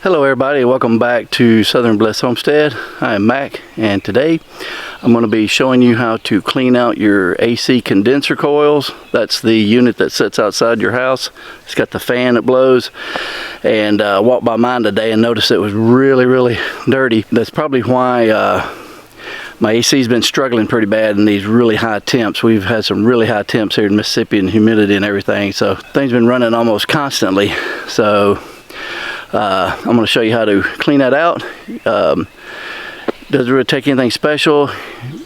Hello everybody, welcome back to Southern Blessed Homestead. I am Mac, and today I'm going to be showing you how to clean out your AC condenser coils. That's the unit that sits outside your house. It's got the fan that blows, and walked by mine today and noticed it was really dirty. That's probably why my AC's been struggling pretty bad in these really high temps. We've had some really high temps here in Mississippi and humidity and everything, so things been running almost constantly. So I'm going to show you how to clean that out. Doesn't really take anything special.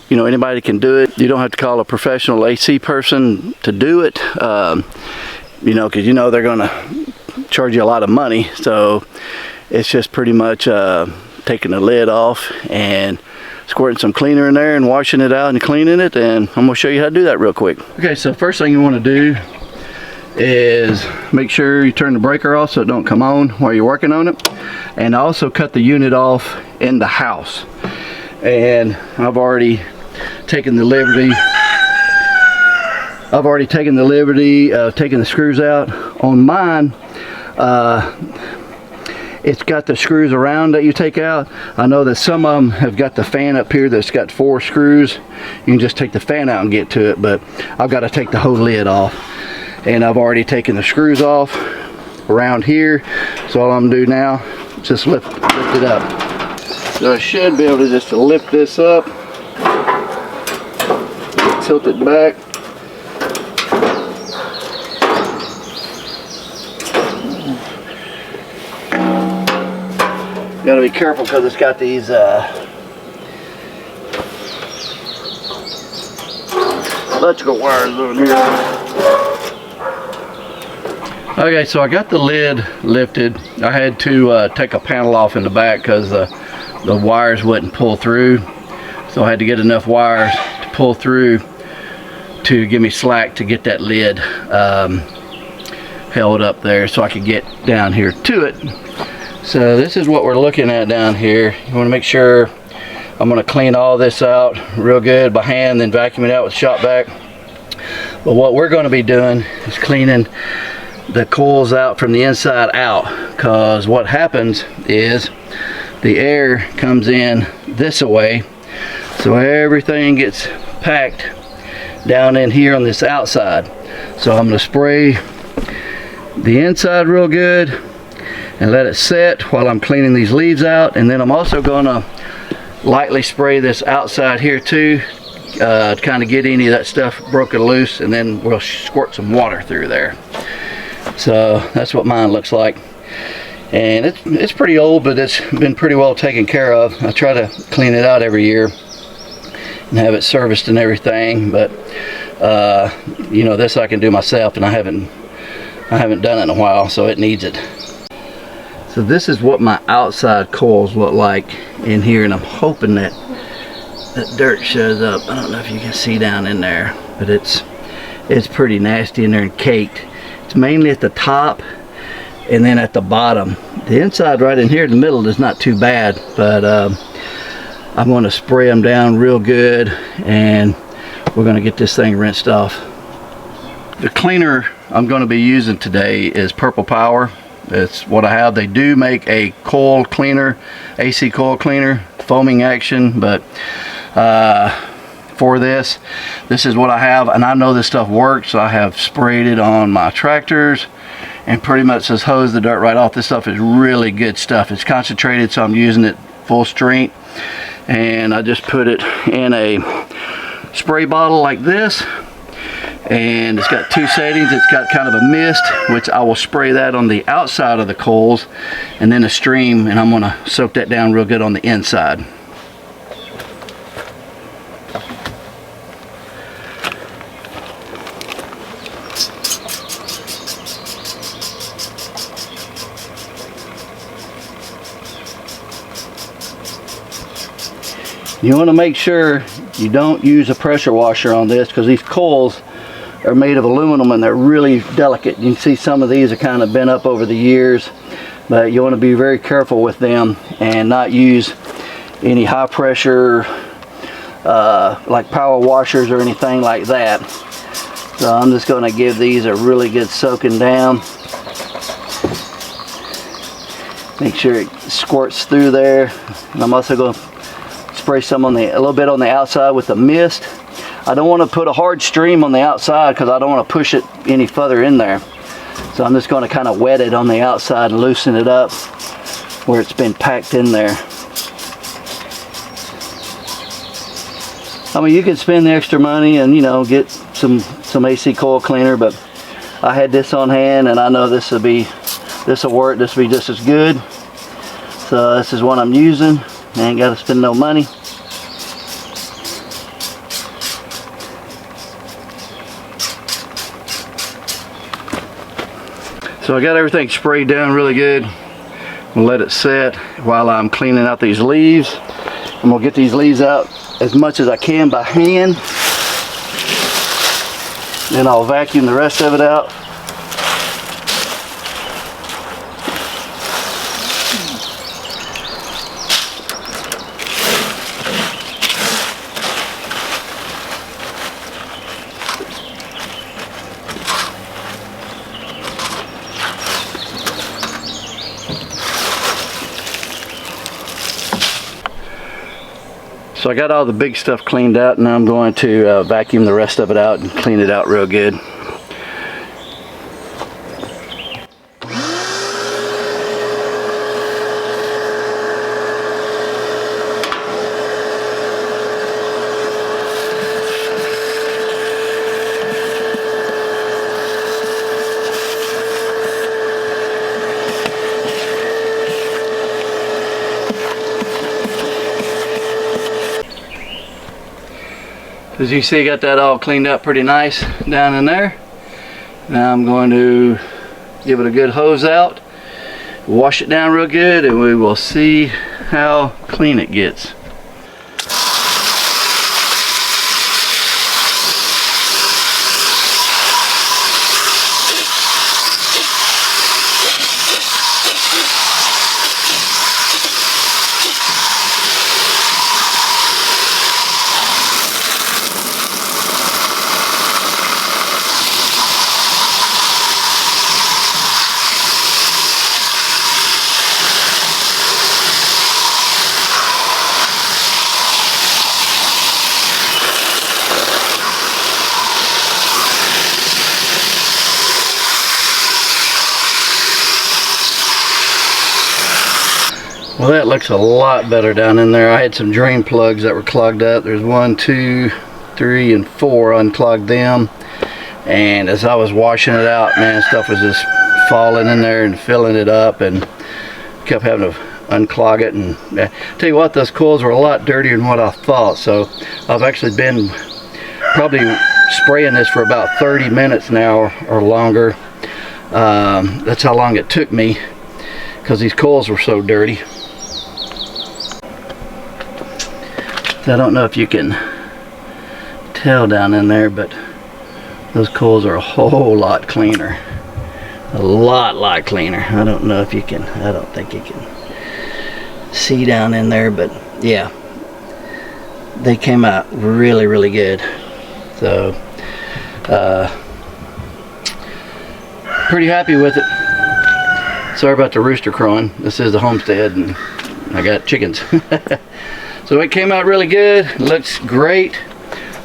You know, anybody can do it. You don't have to call a professional AC person to do it. You know, because you know they're going to charge you a lot of money. So it's just pretty much taking the lid off and squirting some cleaner in there and washing it out and cleaning it. And I'm going to show you how to do that real quick. Okay, so first thing you want to do is make sure you turn the breaker off so it don't come on while you're working on it, and also cut the unit off in the house. And I've already taken the liberty of taking the screws out. On mine, it's got the screws around that you take out. I know that some of them have got the fan up here that's got 4 screws. You can just take the fan out and get to it, but I've got to take the whole lid off. And I've already taken the screws off around here. So all I'm gonna do now is just lift it up. So I should be able to just lift this up, tilt it back. Gotta be careful because it's got these electrical wires on here. Okay, so I got the lid lifted. I had to take a panel off in the back because the wires wouldn't pull through. So I had to get enough wires to pull through to give me slack to get that lid held up there so I could get down here to it. So this is what we're looking at down here. You want to make sure, I'm going to clean all this out real good by hand, then vacuum it out with shop vac. But what we're going to be doing is cleaning the coils out from the inside out, because what happens is the air comes in this way, so everything gets packed down in here on this outside. So I'm going to spray the inside real good and let it set while I'm cleaning these leaves out, and then I'm also going to lightly spray this outside here too, to kind of get any of that stuff broken loose, and then we'll squirt some water through there. So that's what mine looks like, and it's pretty old, but it's been pretty well taken care of. I try to clean it out every year and have it serviced and everything, but you know, this I can do myself, and I haven't done it in a while, so it needs it. So this is what my outside coils look like in here, and I'm hoping that dirt shows up. I don't know if you can see down in there, but it's pretty nasty in there and caked. It's mainly at the top and then at the bottom. The inside right in here in the middle is not too bad, but I'm going to spray them down real good, and we're going to get this thing rinsed off. The cleaner I'm going to be using today is Purple Power. It's what I have. They do make a coil cleaner, AC coil cleaner, foaming action, but for this is what I have, and I know this stuff works. So I have sprayed it on my tractors and pretty much just hose the dirt right off. This stuff is really good stuff. It's concentrated, so I'm using it full strength, and I just put it in a spray bottle like this, and it's got 2 settings. It's got kind of a mist, which I will spray that on the outside of the coils, and then a stream, and I'm going to soak that down real good on the inside. You want to make sure you don't use a pressure washer on this, because these coils are made of aluminum and they're really delicate. You can see some of these are kind of bent up over the years, but you want to be very careful with them and not use any high pressure like power washers or anything like that. So I'm just going to give these a really good soaking down. Make sure it squirts through there. And I'm also going to spray some on a little bit on the outside with the mist. I don't want to put a hard stream on the outside because I don't want to push it any further in there. So I'm just going to kind of wet it on the outside and loosen it up where it's been packed in there. I mean, you can spend the extra money and, you know, get some AC coil cleaner, but I had this on hand and I know this will work. This will be just as good. So this is what I'm using. I ain't got to spend no money. So I got everything sprayed down really good. I'll let it set while I'm cleaning out these leaves. I'm gonna get these leaves out as much as I can by hand. Then I'll vacuum the rest of it out. So I got all the big stuff cleaned out, and now I'm going to vacuum the rest of it out and clean it out real good. As you see, got that all cleaned up pretty nice down in there. Now I'm going to give it a good hose out, wash it down real good, and we will see how clean it gets. Well, that looks a lot better down in there. I had some drain plugs that were clogged up. There's 1, 2, 3, and 4. Unclogged them. And as I was washing it out, man, stuff was just falling in there and filling it up, and kept having to unclog it. And tell you what, those coils were a lot dirtier than what I thought. So I've actually been probably spraying this for about 30 minutes now or longer. That's how long it took me, because these coils were so dirty. I don't know if you can tell down in there, but those coils are a whole lot cleaner. A lot cleaner. I don't know if you can, I don't think you can see down in there, but yeah, they came out really good. So pretty happy with it. Sorry about the rooster crowing. This is the homestead and I got chickens. So it came out really good. Looks great.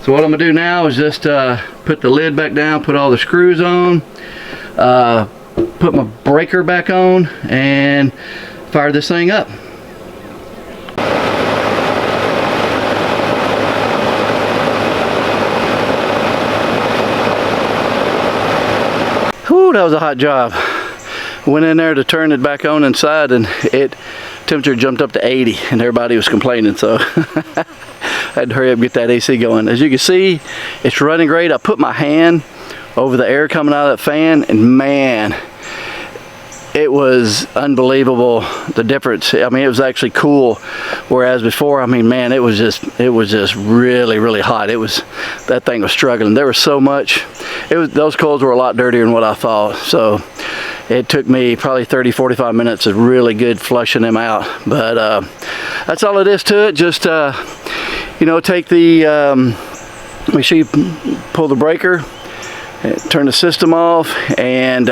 So what I'm gonna do now is just put the lid back down, put all the screws on, put my breaker back on, and fire this thing up. Whew, that was a hot job. Went in there to turn it back on inside, and temperature jumped up to 80, and everybody was complaining, so I had to hurry up and get that AC going. As you can see, it's running great. I put my hand over the air coming out of that fan, and man, it was unbelievable, the difference. I mean, it was actually cool, whereas before, I mean, man, it was just really hot. That thing was struggling. There was so much. Those coils were a lot dirtier than what I thought, so it took me probably 30-45 minutes of really good flushing them out. But that's all it is to it. Just you know, take the make sure you pull the breaker, turn the system off, and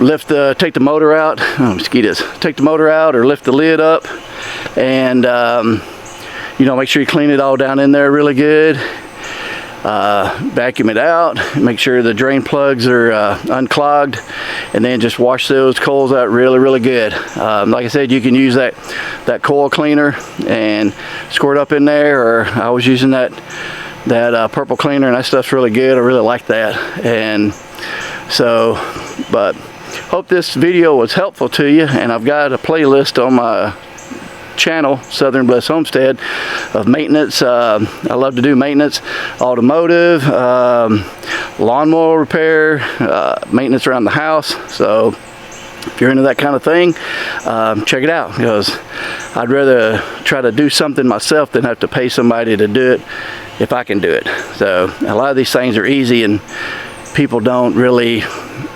take the motor out. Oh, mosquitoes. Take the motor out or lift the lid up, and you know, make sure you clean it all down in there really good. Vacuum it out, make sure the drain plugs are unclogged, and then just wash those coils out really good. Like I said, you can use that coil cleaner and squirt up in there, or I was using that purple cleaner, and that stuff's really good. I really like that. And so, but hope this video was helpful to you, and I've got a playlist on my channel, Southern Blessed Homestead, of maintenance. I love to do maintenance, automotive, lawnmower repair, maintenance around the house. So if you're into that kind of thing, check it out, because I'd rather try to do something myself than have to pay somebody to do it if I can do it. So a lot of these things are easy, and people don't really,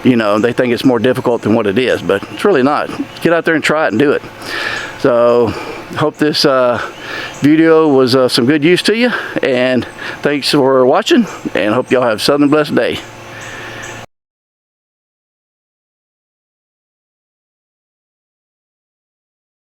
you know, they think it's more difficult than what it is, but it's really not. Get out there and try it and do it. So hope this video was some good use to you, and thanks for watching, and hope y'all have a Southern blessed day.